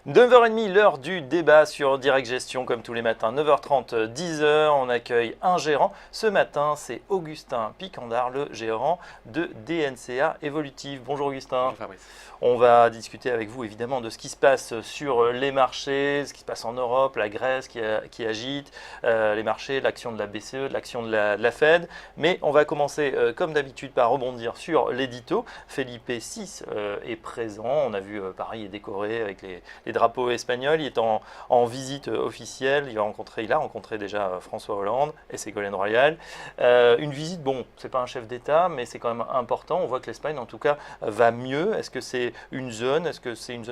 9h30, l'heure du débat sur Direct Gestion, comme tous les matins, 9h30, 10h, on accueille un gérant. Ce matin, c'est Augustin Picandard, le gérant de DNCA Evolutive. Bonjour Augustin. Bonjour Fabrice. On va discuter avec vous évidemment de ce qui se passe sur les marchés, ce qui se passe en Europe, la Grèce qui agite les marchés, l'action de la BCE, l'action de la Fed. Mais on va commencer comme d'habitude par rebondir sur l'édito. Felipe VI est présent. On a vu Paris est décoré avec les drapeaux espagnols. Il est en visite officielle. Il a rencontré déjà François Hollande et Ségolène Royal. Une visite, bon, c'est pas un chef d'État, mais c'est quand même important. On voit que l'Espagne, en tout cas, va mieux. Est-ce que c'est une zone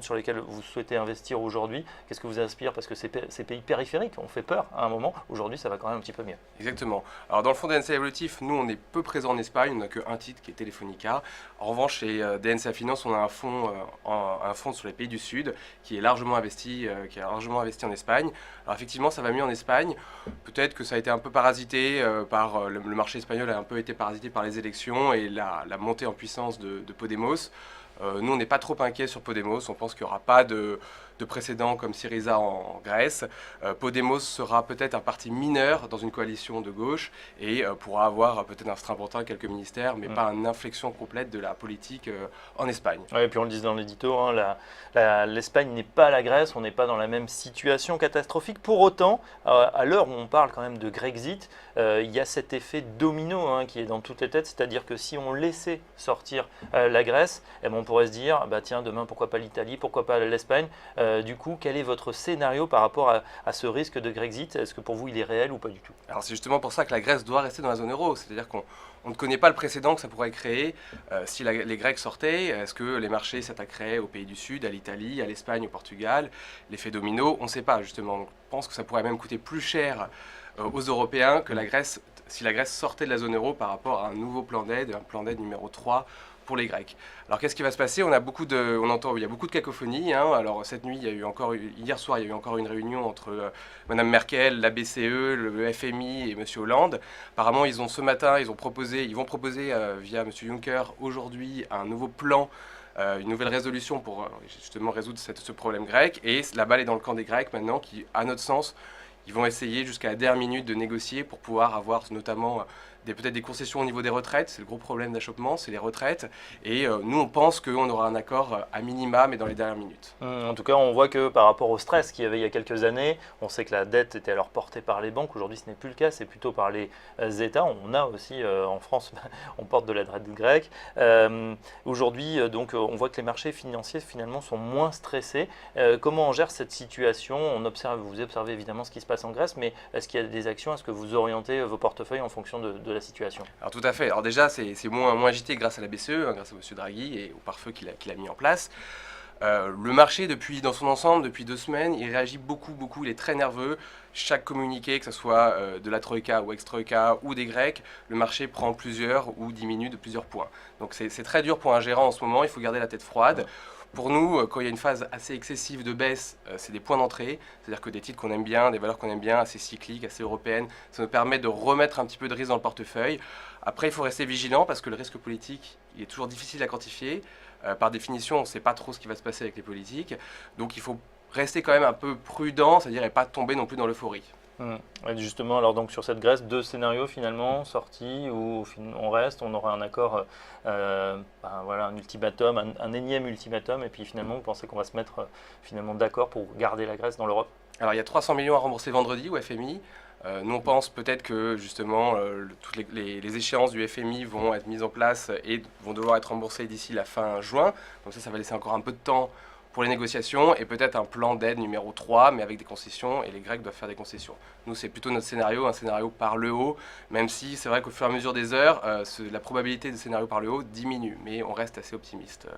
sur laquelle vous souhaitez investir aujourd'hui? Qu'est-ce que vous inspire? Parce que ces pays périphériques ont fait peur à un moment. Aujourd'hui, ça va quand même un petit peu mieux. Exactement. Alors dans le fonds DNCA Evolutif, nous on est peu présent en Espagne, on n'a qu'un titre qui est Telefonica. En revanche, chez DNCA Finance, on a un fonds sur les pays du Sud qui est largement investi, en Espagne. Alors effectivement, ça va mieux en Espagne. Peut-être que ça a été un peu parasité par le marché espagnol a un peu été parasité par les élections et la montée en puissance de Podemos. Nous, on n'est pas trop inquiets sur Podemos. On pense qu'il n'y aura pas de précédent comme Syriza en Grèce. Podemos sera peut-être un parti mineur dans une coalition de gauche et pourra avoir peut-être un strapontin, quelques ministères, mais pas une inflexion complète de la politique en Espagne. Ouais, et puis on le disait dans l'édito, hein, l'Espagne n'est pas la Grèce, on n'est pas dans la même situation catastrophique. Pour autant, à l'heure où on parle quand même de Grexit, il y a cet effet domino qui est dans toutes les têtes, c'est-à-dire que si on laissait sortir la Grèce, eh ben, on pourrait se dire, bah, tiens, demain, pourquoi pas l'Italie, pourquoi pas l'Espagne? Du coup, quel est votre scénario par rapport à ce risque de Grexit? Est-ce que pour vous, il est réel ou pas du tout? Alors c'est justement pour ça que la Grèce doit rester dans la zone euro, c'est-à-dire qu'on ne connaît pas le précédent que ça pourrait créer si les Grecs sortaient. Est-ce que les marchés s'attaqueraient aux pays du Sud, à l'Italie, à l'Espagne, au Portugal? L'effet domino, on ne sait pas justement. On pense que ça pourrait même coûter plus cher aux Européens que la Grèce, si la Grèce sortait de la zone euro par rapport à un nouveau plan d'aide, un plan d'aide numéro 3 pour les Grecs. Alors qu'est-ce qui va se passer? Il y a beaucoup de cacophonie. Alors cette nuit, hier soir, il y a eu encore une réunion entre Madame Merkel, la BCE, le FMI et Monsieur Hollande. Apparemment, ce matin, ils vont proposer via Monsieur Juncker aujourd'hui un nouveau plan. Une nouvelle résolution pour justement résoudre ce problème grec. Et la balle est dans le camp des Grecs maintenant qui, à notre sens, ils vont essayer jusqu'à la dernière minute de négocier pour pouvoir avoir notamment peut-être des concessions au niveau des retraites. C'est le gros problème d'achoppement, c'est les retraites. Et nous, on pense qu'on aura un accord à minima, mais dans les dernières minutes. En tout cas, on voit que par rapport au stress qu'il y avait il y a quelques années, on sait que la dette était alors portée par les banques. Aujourd'hui, ce n'est plus le cas, c'est plutôt par les États. On a aussi en France, on porte de la dette grecque. Aujourd'hui, donc, on voit que les marchés financiers finalement sont moins stressés. Comment on gère cette situation? Vous observez évidemment ce qui se passe en Grèce, mais est-ce qu'il y a des actions? Est-ce que vous orientez vos portefeuilles en fonction de la situation? Alors tout à fait. Alors déjà, c'est moins agité grâce à la BCE, grâce à M. Draghi et au pare-feu qu'il a mis en place. Le marché, dans son ensemble, depuis 2 semaines, il réagit beaucoup. Il est très nerveux. Chaque communiqué, que ce soit de la Troïka ou ex-Troïka ou des Grecs, le marché prend plusieurs ou diminue de plusieurs points. Donc c'est très dur pour un gérant en ce moment. Il faut garder la tête froide. Pour nous, quand il y a une phase assez excessive de baisse, c'est des points d'entrée. C'est-à-dire que des titres qu'on aime bien, des valeurs qu'on aime bien, assez cycliques, assez européennes, ça nous permet de remettre un petit peu de risque dans le portefeuille. Après, il faut rester vigilant parce que le risque politique, il est toujours difficile à quantifier. Par définition, on ne sait pas trop ce qui va se passer avec les politiques. Donc il faut rester quand même un peu prudent, c'est-à-dire et pas tomber non plus dans l'euphorie. Et justement, alors donc sur cette Grèce, 2 scénarios finalement sortis où on reste, on aura un accord, voilà, un ultimatum, un énième ultimatum, et puis finalement, vous pensez qu'on va se mettre finalement d'accord pour garder la Grèce dans l'Europe? Alors il y a 300 millions à rembourser vendredi au FMI. Nous on pense peut-être que justement toutes les échéances du FMI vont être mises en place et vont devoir être remboursées d'ici la fin juin. Donc ça va laisser encore un peu de temps pour les négociations et peut-être un plan d'aide numéro 3, mais avec des concessions, et les Grecs doivent faire des concessions. Nous, c'est plutôt notre scénario, un scénario par le haut, même si c'est vrai qu'au fur et à mesure des heures, la probabilité de scénario par le haut diminue, mais on reste assez optimiste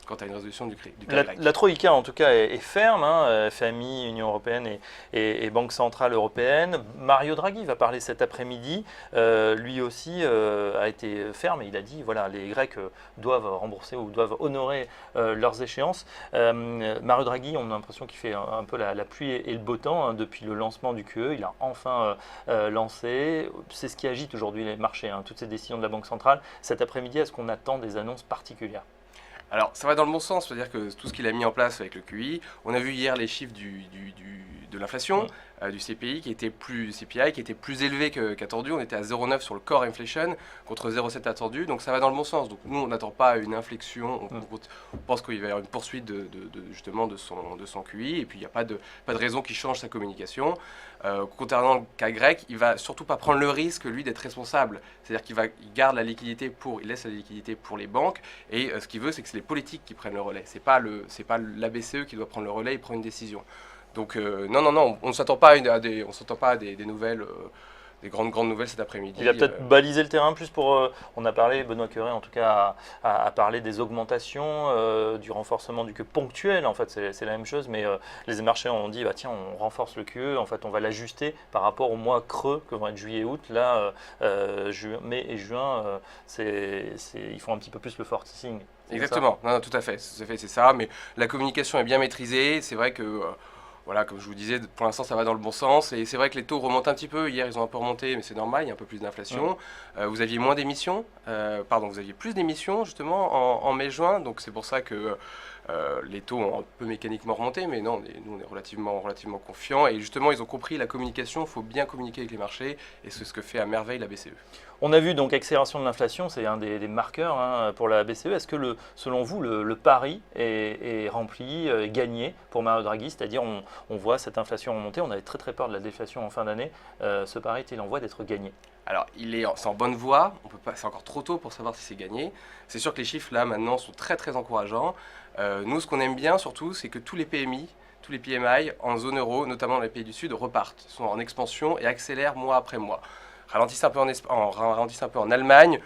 quant à une résolution du cas grec. La Troïka, en tout cas, est ferme, FMI, Union européenne et Banque centrale européenne. Mario Draghi va parler cet après-midi. Lui aussi a été ferme et il a dit, voilà, les Grecs doivent rembourser ou doivent honorer leurs échéances. Mario Draghi, on a l'impression qu'il fait un peu la pluie et le beau temps depuis le lancement du QE. Il a enfin lancé. C'est ce qui agite aujourd'hui les marchés, toutes ces décisions de la Banque centrale. Cet après-midi, est-ce qu'on attend des annonces particulières? Alors, ça va dans le bon sens, c'est-à-dire que tout ce qu'il a mis en place avec le QI, on a vu hier les chiffres de l'inflation, du CPI qui était plus élevé qu'attendu. On était à 0,9 sur le core inflation contre 0,7 attendu, donc ça va dans le bon sens. Donc nous, on n'attend pas une inflexion, on pense qu'il va y avoir une poursuite justement de son QI, et puis il n'y a pas de raison qu'il change sa communication. Contrairement au cas grec, il va surtout pas prendre le risque, lui, d'être responsable. C'est-à-dire il garde la liquidité il laisse la liquidité pour les banques, et ce qu'il veut, c'est que c'est les politiques qui prennent le relais. C'est pas la BCE qui doit prendre le relais et prendre une décision. Donc non, on ne s'attend pas à des nouvelles, des grandes nouvelles cet après-midi. Il a peut-être balisé le terrain plus pour... on a parlé, Benoît Cœuré en tout cas a parlé des augmentations, du renforcement du QE ponctuel, en fait c'est la même chose, mais les marchés ont dit bah tiens on renforce le QE, en fait on va l'ajuster par rapport au mois creux que vont être juillet et août, là mai et juin ils font un petit peu plus le forcing. Exactement, non, tout à fait, c'est ça, mais la communication est bien maîtrisée, c'est vrai que... Voilà, comme je vous disais, pour l'instant ça va dans le bon sens, et c'est vrai que les taux remontent un petit peu. Hier ils ont un peu remonté, mais c'est normal, il y a un peu plus d'inflation. Vous aviez vous aviez plus d'émissions justement en mai-juin, donc c'est pour ça que les taux ont un peu mécaniquement remonté, mais non, nous on est relativement confiants, et justement ils ont compris la communication, il faut bien communiquer avec les marchés, et c'est ce que fait à merveille la BCE. On a vu donc accélération de l'inflation, c'est un des marqueurs pour la BCE. Est-ce que selon vous le pari est rempli, est gagné pour Mario Draghi, c'est-à-dire on voit cette inflation remonter, on avait très peur de la déflation en fin d'année, ce pari est-il en voie d'être gagné? Alors, c'est en bonne voie, c'est encore trop tôt pour savoir si c'est gagné. C'est sûr que les chiffres là maintenant sont très encourageants. Nous, ce qu'on aime bien surtout, c'est que tous les PMI, tous les PMI en zone euro, notamment dans les pays du Sud, repartent, sont en expansion et accélèrent mois après mois. Ralentissent un peu en Allemagne,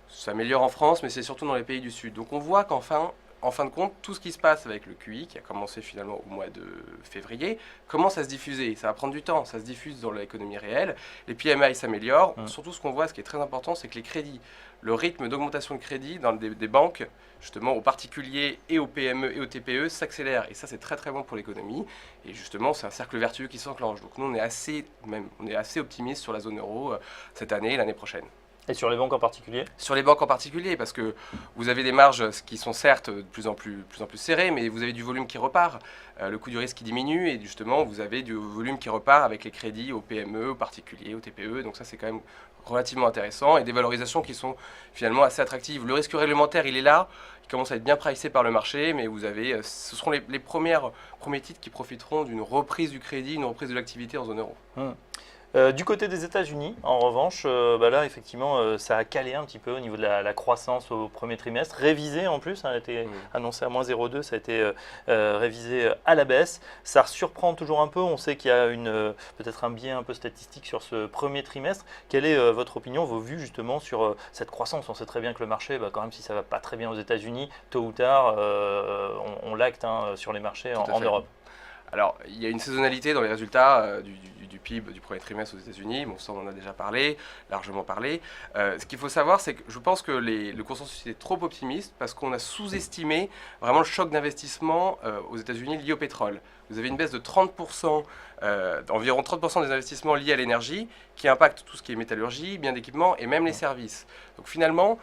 ça s'améliore en France, mais c'est surtout dans les pays du Sud. Donc on voit qu'en fin de compte, tout ce qui se passe avec le QI, qui a commencé finalement au mois de février, commence à se diffuser. Ça va prendre du temps, ça se diffuse dans l'économie réelle. Les PMI s'améliorent. Surtout, ce qu'on voit, ce qui est très important, c'est que les crédits, le rythme d'augmentation de crédit dans des banques, justement aux particuliers et aux PME et aux TPE, s'accélère. Et ça, c'est très bon pour l'économie. Et justement, c'est un cercle vertueux qui s'enclenche. Donc nous, on est assez optimiste sur la zone euro cette année et l'année prochaine. Et sur les banques en particulier? Sur les banques en particulier, parce que vous avez des marges qui sont certes de plus en plus serrées, mais vous avez du volume qui repart, le coût du risque qui diminue, et justement vous avez du volume qui repart avec les crédits aux PME, aux particuliers, aux TPE, donc ça c'est quand même relativement intéressant, et des valorisations qui sont finalement assez attractives. Le risque réglementaire, il est là, il commence à être bien pricé par le marché, mais vous avez, ce seront les premiers titres qui profiteront d'une reprise du crédit, une reprise de l'activité en zone euro. Du côté des États-Unis, en revanche, là, effectivement, ça a calé un petit peu au niveau de la croissance au premier trimestre, révisé en plus, ça a été annoncé à moins 0,2, ça a été révisé à la baisse. Ça surprend toujours un peu, on sait qu'il y a peut-être un biais un peu statistique sur ce premier trimestre. Quelle est votre opinion, vos vues justement sur cette croissance? On sait très bien que le marché, quand même, si ça ne va pas très bien aux États-Unis, tôt ou tard, on l'acte sur les marchés en Europe. Alors, il y a une saisonnalité dans les résultats du PIB du premier trimestre aux États-Unis. Bon, ça, on en a déjà largement parlé. Ce qu'il faut savoir, c'est que je pense que le consensus est trop optimiste parce qu'on a sous-estimé vraiment le choc d'investissement aux États-Unis lié au pétrole. Vous avez une baisse de 30%, d'environ 30% des investissements liés à l'énergie qui impactent tout ce qui est métallurgie, biens d'équipement et même les services. Donc finalement,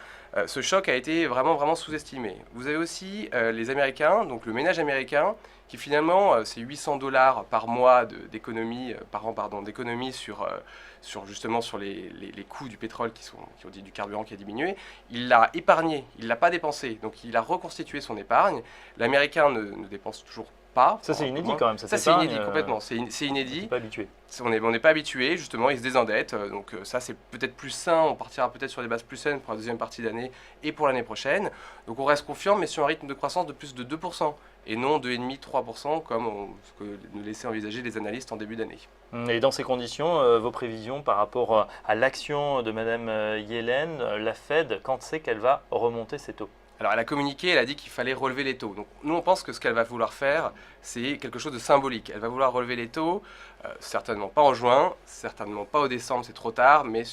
ce choc a été vraiment sous-estimé. Vous avez aussi les Américains, donc le ménage américain, qui finalement, c'est $800 par mois d'économie, d'économie sur les coûts du pétrole qui ont dit du carburant qui a diminué. Il l'a épargné, il ne l'a pas dépensé. Donc il a reconstitué son épargne. L'Américain ne dépense toujours pas. Ça, c'est inédit quand même. Ça, c'est inédit complètement. C'est inédit. On n'est pas habitué. On n'est pas habitué, justement, il se désendette. Donc ça, c'est peut-être plus sain. On partira peut-être sur des bases plus saines pour la deuxième partie d'année et pour l'année prochaine. Donc on reste confiant, mais sur un rythme de croissance de plus de 2%. Et non 2,5-3% comme ce que nous laissaient envisager les analystes en début d'année. Et dans ces conditions, vos prévisions par rapport à l'action de Mme Yellen, la Fed, quand c'est qu'elle va remonter ses taux? Alors elle a communiqué, elle a dit qu'il fallait relever les taux. Donc nous on pense que ce qu'elle va vouloir faire, c'est quelque chose de symbolique. Elle va vouloir relever les taux, certainement pas en juin, certainement pas au décembre, c'est trop tard, mais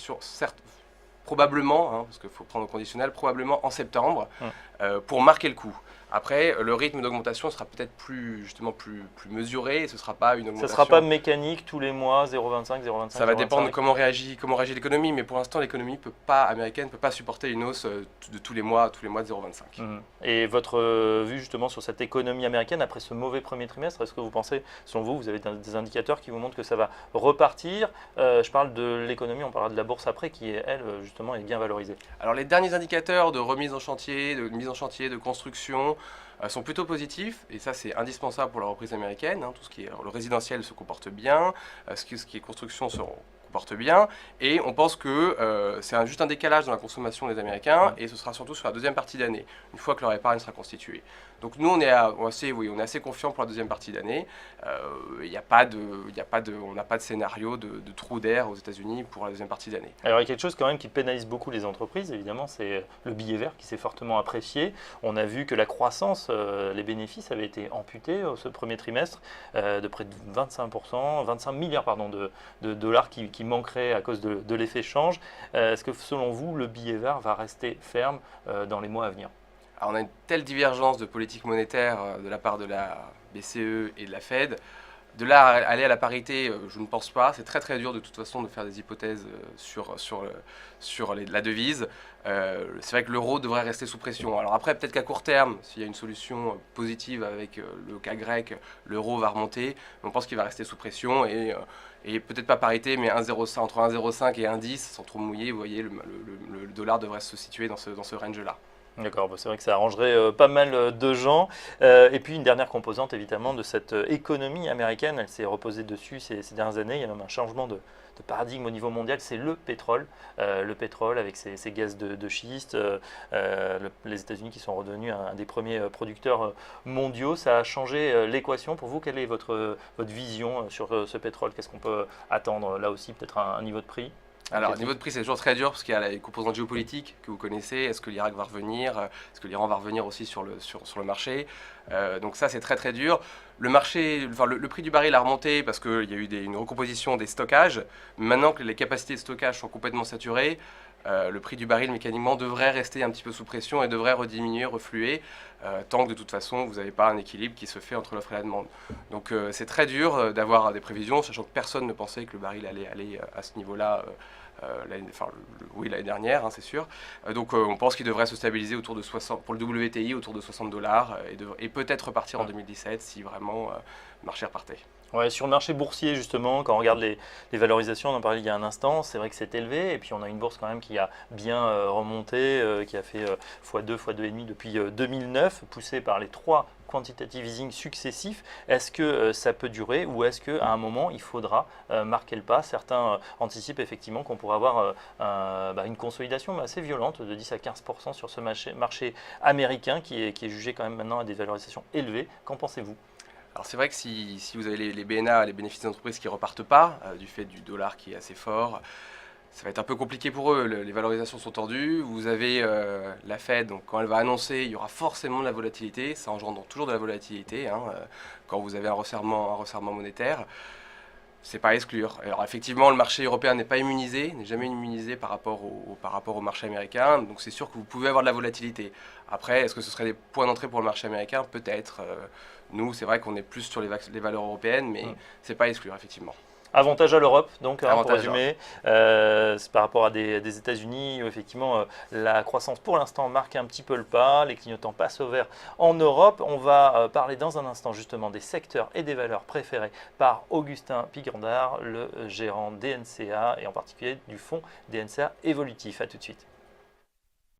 probablement, parce qu'il faut prendre au conditionnel, probablement en septembre, pour marquer le coup. Après, le rythme d'augmentation sera peut-être justement plus mesuré et ce ne sera pas une Ça augmentation. ne sera pas mécanique tous les mois, 0,25, 0,25. Ça va dépendre de comment réagit l'économie, mais pour l'instant, l'économie américaine ne peut pas supporter une hausse de tous les mois de 0,25. Et votre vue justement sur cette économie américaine après ce mauvais premier trimestre, est-ce que vous pensez, selon vous, vous avez des indicateurs qui vous montrent que ça va repartir? Je parle de l'économie, on parlera de la bourse après, qui elle justement est bien valorisée. Alors les derniers indicateurs de remise en chantier, de construction, sont plutôt positifs, et ça c'est indispensable pour la reprise américaine. Tout ce qui est le résidentiel se comporte bien, ce qui est construction se comporte bien, et on pense que c'est juste un décalage dans la consommation des Américains, et ce sera surtout sur la deuxième partie d'année, une fois que leur épargne sera constituée. Donc nous on est assez confiants pour la deuxième partie d'année. On n'a pas de scénario de trou d'air aux États-Unis pour la deuxième partie d'année. Alors il y a quelque chose quand même qui pénalise beaucoup les entreprises, évidemment, c'est le billet vert qui s'est fortement apprécié. On a vu que la croissance, les bénéfices avaient été amputés ce premier trimestre de près de 25 milliards de dollars qui manqueraient à cause de l'effet change. Est-ce que selon vous, le billet vert va rester ferme dans les mois à venir? Alors on a une telle divergence de politique monétaire de la part de la BCE et de la Fed. De là à aller à la parité, je ne pense pas. C'est très très dur de toute façon de faire des hypothèses sur la devise. C'est vrai que l'euro devrait rester sous pression. Alors après, peut-être qu'à court terme, s'il y a une solution positive avec le cas grec, l'euro va remonter. Mais on pense qu'il va rester sous pression et peut-être pas parité, mais entre 1,05 et 1,10, sans trop mouiller, vous voyez, le dollar devrait se situer dans ce range-là. D'accord, c'est vrai que ça arrangerait pas mal de gens. Et puis une dernière composante évidemment de cette économie américaine, elle s'est reposée dessus ces dernières années, il y a même un changement de paradigme au niveau mondial, c'est le pétrole. Le pétrole avec ses gaz de schiste, les États-Unis qui sont redevenus un des premiers producteurs mondiaux, ça a changé l'équation. Pour vous, quelle est votre vision sur ce pétrole? Qu'est-ce qu'on peut attendre là aussi, peut-être un niveau de prix? Alors, niveau de prix, c'est toujours très dur parce qu'il y a les composantes géopolitiques que vous connaissez. Est-ce que l'Irak va revenir? Est-ce que l'Iran va revenir aussi sur le marché? Donc ça, c'est très très dur. Le prix du baril a remonté parce qu'il y a eu une recomposition des stockages. Maintenant que les capacités de stockage sont complètement saturées, le prix du baril mécaniquement devrait rester un petit peu sous pression et devrait rediminuer, refluer, tant que de toute façon vous n'avez pas un équilibre qui se fait entre l'offre et la demande. Donc c'est très dur d'avoir des prévisions, sachant que personne ne pensait que le baril allait aller à ce niveau-là l'année dernière, c'est sûr. Donc on pense qu'il devrait se stabiliser autour de 60, pour le WTI, autour de $60 et peut-être repartir en 2017 si vraiment le marché repartait. Ouais, sur le marché boursier, justement, quand on regarde les valorisations, on en parlait il y a un instant, c'est vrai que c'est élevé. Et puis, on a une bourse quand même qui a bien remonté, qui a fait x2, x2,5 depuis 2009, poussée par les 3 quantitative easing successifs. Est-ce que ça peut durer ou est-ce qu'à un moment, il faudra marquer le pas? Certains anticipent effectivement qu'on pourrait avoir une consolidation assez violente de 10 à 15% sur ce marché américain qui est jugé quand même maintenant à des valorisations élevées. Qu'en pensez-vous? Alors c'est vrai que si vous avez les BNA, les bénéfices d'entreprise qui ne repartent pas, du fait du dollar qui est assez fort, ça va être un peu compliqué pour eux. Les valorisations sont tendues. Vous avez la Fed, donc quand elle va annoncer, il y aura forcément de la volatilité. Ça engendre toujours de la volatilité quand vous avez un resserrement monétaire. C'est pas à exclure. Alors effectivement, le marché européen n'est pas immunisé, n'est jamais immunisé par rapport au marché américain. Donc c'est sûr que vous pouvez avoir de la volatilité. Après, est-ce que ce serait des points d'entrée pour le marché américain? Peut-être. Nous, c'est vrai qu'on est plus sur les valeurs européennes, mais c'est pas à exclure, effectivement. Avantage à l'Europe, donc pour Avantage résumer, c'est par rapport à des États-Unis où effectivement la croissance pour l'instant marque un petit peu le pas, les clignotants passent au vert en Europe. On va parler dans un instant justement des secteurs et des valeurs préférées par Augustin Pigandard, le gérant DNCA et en particulier du fonds DNCA Évolutif. A tout de suite.